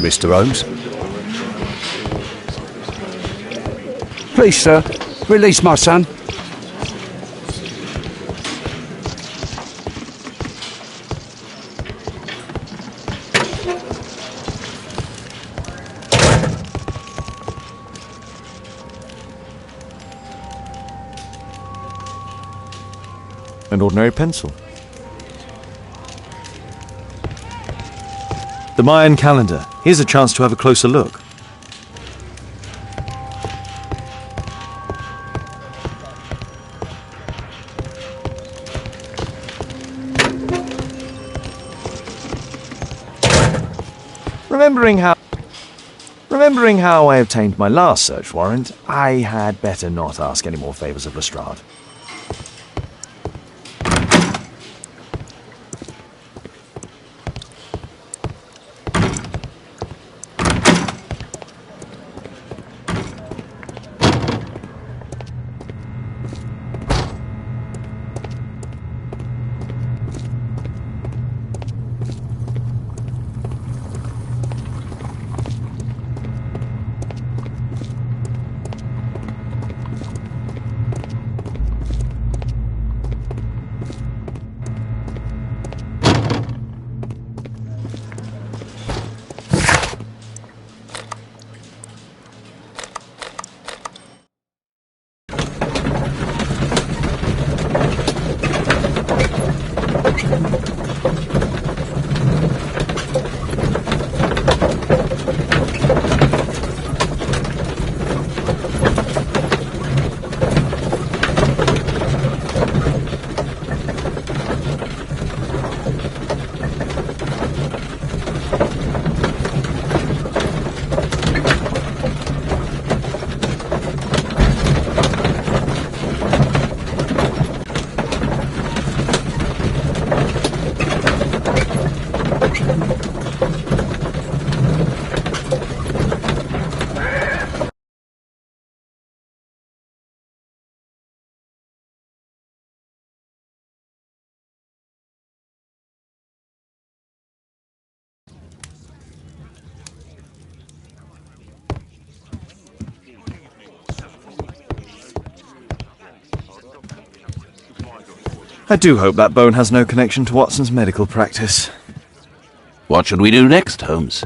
Mr. Holmes. Please, sir, release my son. An ordinary pencil. The Mayan calendar. Here's a chance to have a closer look. Remembering how I obtained my last search warrant, I had better not ask any more favours of Lestrade. I do hope that bone has no connection to Watson's medical practice. What should we do next, Holmes?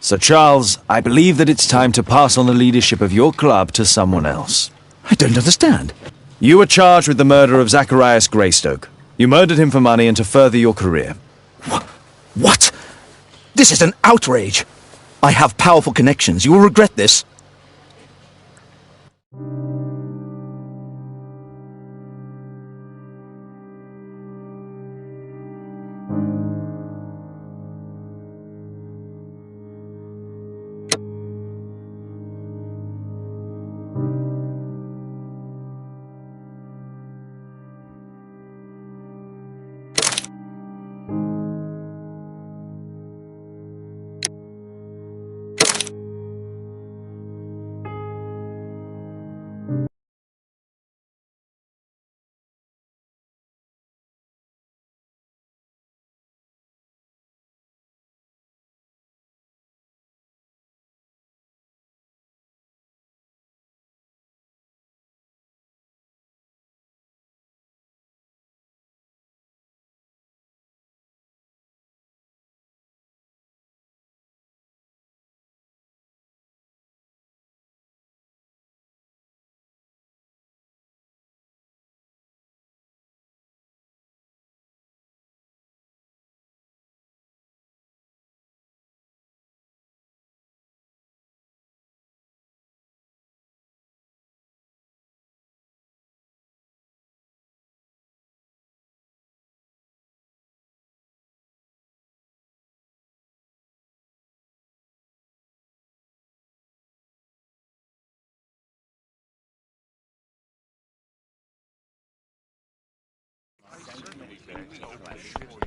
Sir Charles, I believe that it's time to pass on the leadership of your club to someone else. I don't understand. You were charged with the murder of Zacharias Greystoke. You murdered him for money and to further your career. What? This is an outrage. I have powerful connections. You will regret this.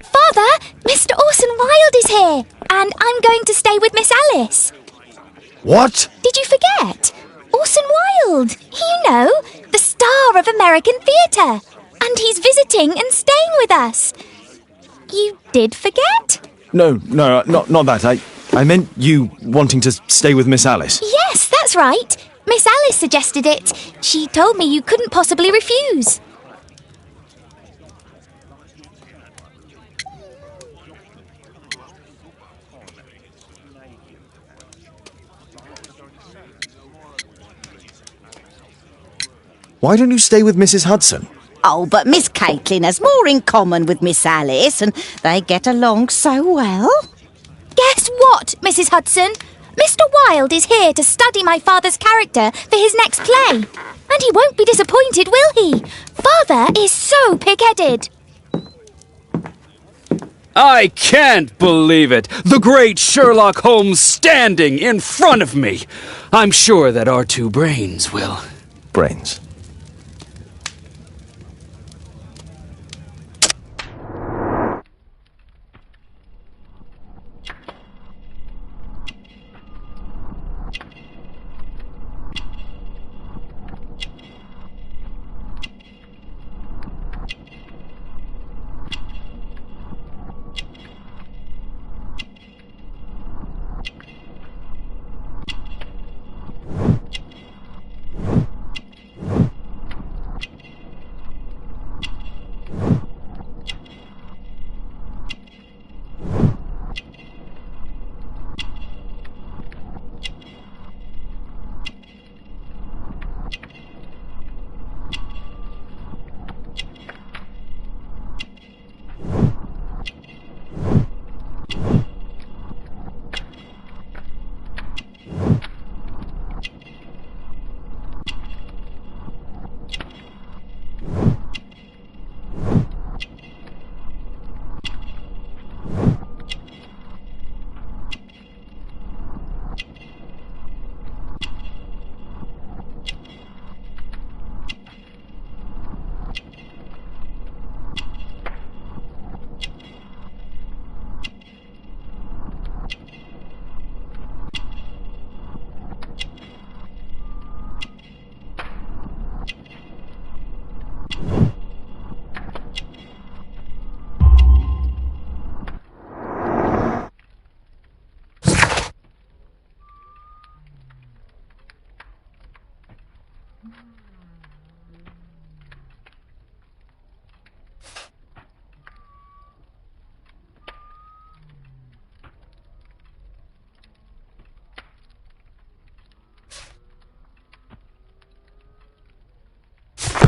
Father, Mr. Orson Wilde is here, and I'm going to stay with Miss Alice. What? Did you forget? Orson Wilde, you know, the star of American theatre. And he's visiting and staying with us. You did forget? No, not that. I meant you wanting to stay with Miss Alice. Yes, that's right. Miss Alice suggested it. She told me you couldn't possibly refuse. Why don't you stay with Mrs. Hudson? Oh, but Miss Caitlin has more in common with Miss Alice, and they get along so well. Guess what, Mrs. Hudson? Mr. Wilde is here to study my father's character for his next play. And he won't be disappointed, will he? Father is so pig-headed. I can't believe it! The great Sherlock Holmes standing in front of me! I'm sure that our two brains will... Brains.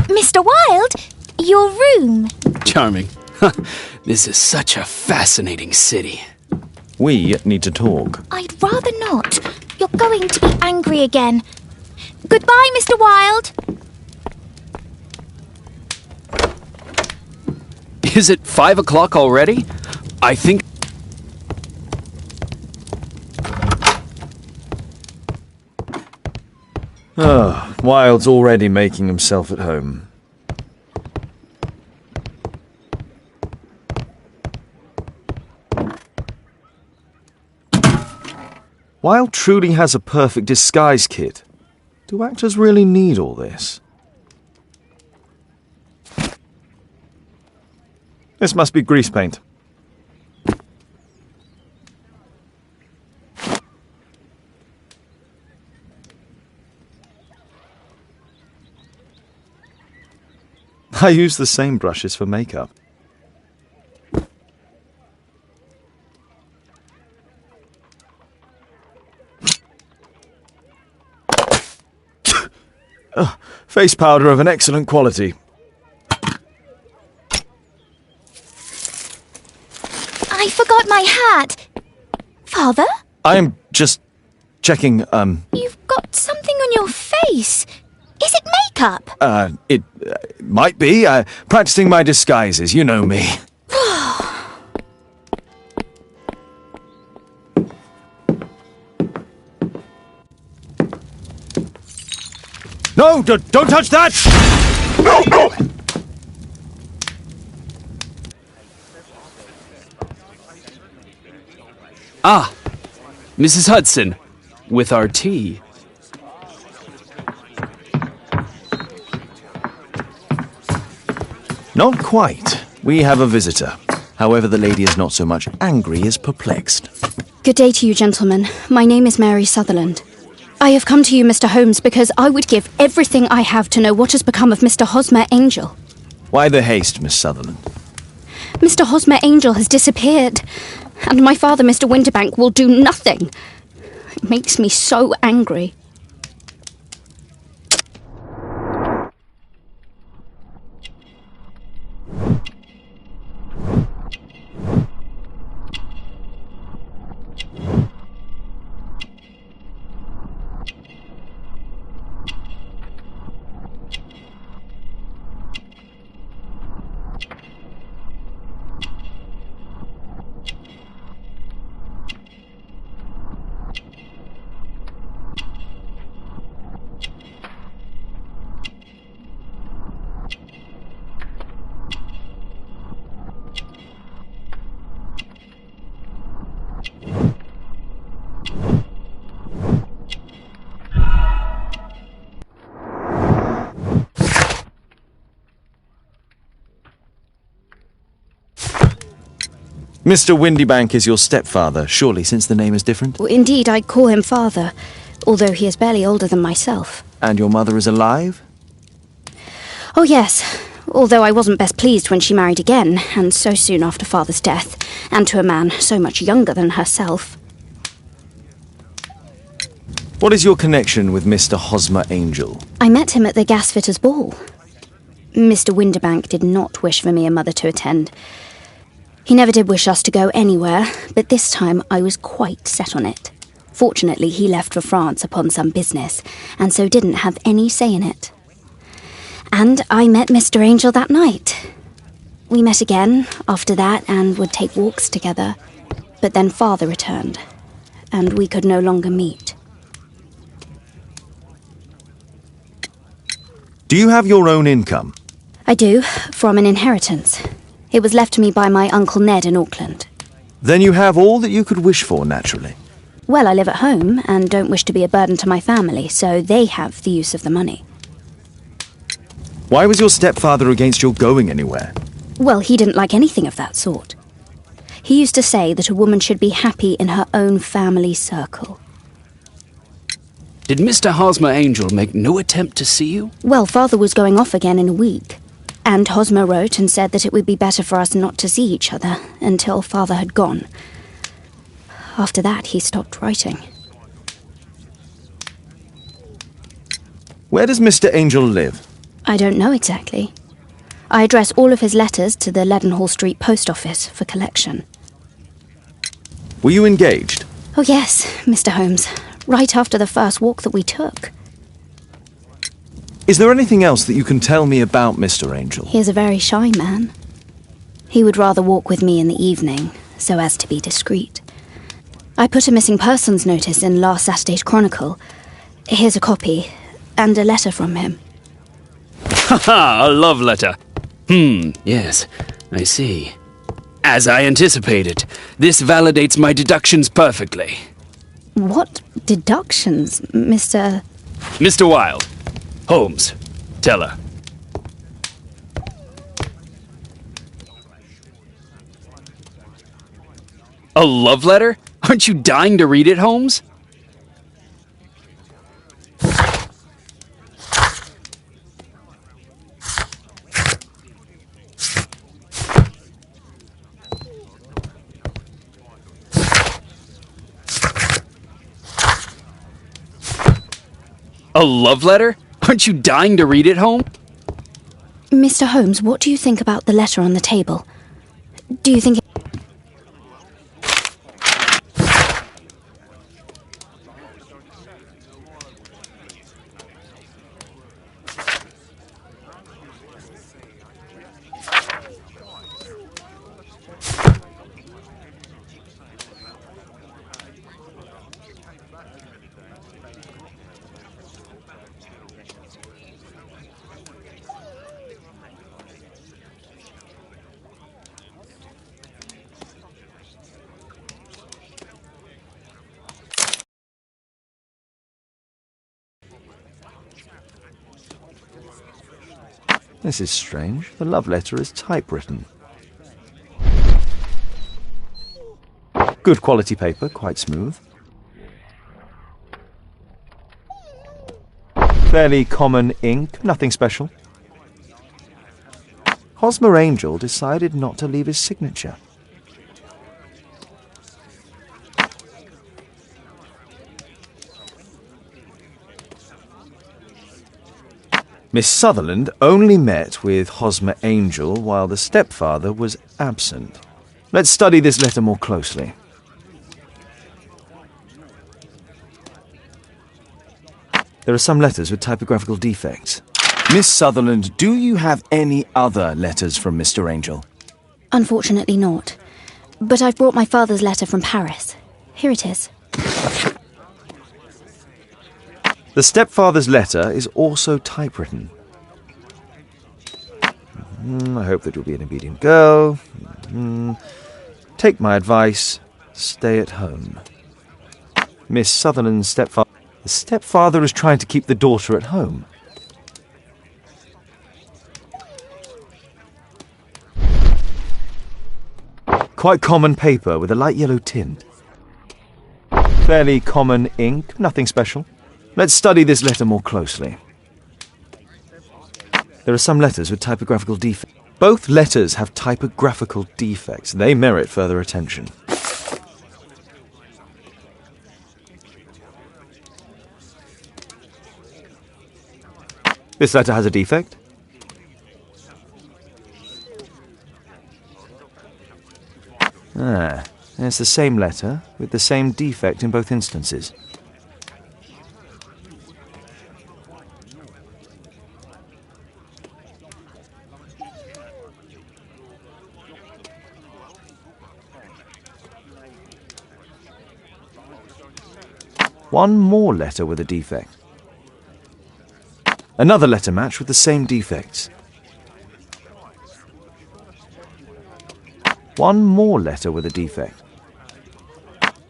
Mr. Wilde, your room. Charming. This is such a fascinating city. We need to talk. I'd rather not. You're going to be angry again. Goodbye, Mr. Wilde. Is it 5 o'clock already? I think... Wilde's already making himself at home. Wilde truly has a perfect disguise kit. Do actors really need all this? This must be grease paint. I use the same brushes for makeup. Face powder of an excellent quality. I forgot my hat. Father? I am just checking, You've got something on your face. Is it makeup? It might be. Practicing my disguises, you know me. No, don't touch that! Ah, Mrs. Hudson, with our tea. Not quite. We have a visitor. However, the lady is not so much angry as perplexed. Good day to you, gentlemen. My name is Mary Sutherland. I have come to you, Mr. Holmes, because I would give everything I have to know what has become of Mr. Hosmer Angel. Why the haste, Miss Sutherland? Mr. Hosmer Angel has disappeared, and my father, Mr. Winterbank, will do nothing. It makes me so angry. Mr. Windybank is your stepfather, surely, since the name is different? Indeed, I call him father, although he is barely older than myself. And your mother is alive? Oh, yes, although I wasn't best pleased when she married again, and so soon after father's death, and to a man so much younger than herself. What is your connection with Mr. Hosmer Angel? I met him at the gasfitter's ball. Mr. Winterbank did not wish for me and mother to attend. He never did wish us to go anywhere, but this time I was quite set on it. Fortunately, he left for France upon some business, and so didn't have any say in it. And I met Mr. Angel that night. We met again after that and would take walks together. But then father returned, and we could no longer meet. Do you have your own income? I do, from an inheritance. It was left to me by my Uncle Ned in Auckland. Then you have all that you could wish for, naturally. Well, I live at home and don't wish to be a burden to my family, so they have the use of the money. Why was your stepfather against your going anywhere? Well, he didn't like anything of that sort. He used to say that a woman should be happy in her own family circle. Did Mr. Hosmer Angel make no attempt to see you? Well, father was going off again in a week. And Hosmer wrote and said that it would be better for us not to see each other until father had gone. After that, he stopped writing. Where does Mr. Angel live? I don't know exactly. I address all of his letters to the Leadenhall Street post office for collection. Were you engaged? Oh yes, Mr. Holmes. Right after the first walk that we took. Is there anything else that you can tell me about Mr. Angel? He is a very shy man. He would rather walk with me in the evening, so as to be discreet. I put a missing persons notice in last Saturday's Chronicle. Here's a copy, and a letter from him. Haha, a love letter. Yes, I see. As I anticipated, this validates my deductions perfectly. What deductions, Mr. Mr. Wilde. Holmes, tell her. A love letter? Aren't you dying to read it, Holmes? A love letter? Aren't you dying to read it, Holmes? Mr. Holmes, what do you think about the letter on the table? Do you think... This is strange. The love letter is typewritten. Good quality paper, quite smooth. Fairly common ink, nothing special. Hosmer Angel decided not to leave his signature. Miss Sutherland only met with Hosmer Angel while the stepfather was absent. Let's study this letter more closely. There are some letters with typographical defects. Miss Sutherland, do you have any other letters from Mr. Angel? Unfortunately not. But I've brought my father's letter from Paris. Here it is. The stepfather's letter is also typewritten. I hope that you'll be an obedient girl. Take my advice. Stay at home. Miss Sutherland's stepfather... The stepfather is trying to keep the daughter at home. Quite common paper with a light yellow tint. Fairly common ink, nothing special. Let's study this letter more closely. There are some letters with typographical defects. Both letters have typographical defects. They merit further attention. This letter has a defect. It's the same letter with the same defect in both instances. One more letter with a defect. Another letter match with the same defects. One more letter with a defect.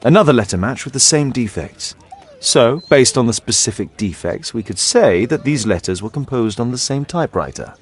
Another letter match with the same defects. So, based on the specific defects, we could say that these letters were composed on the same typewriter.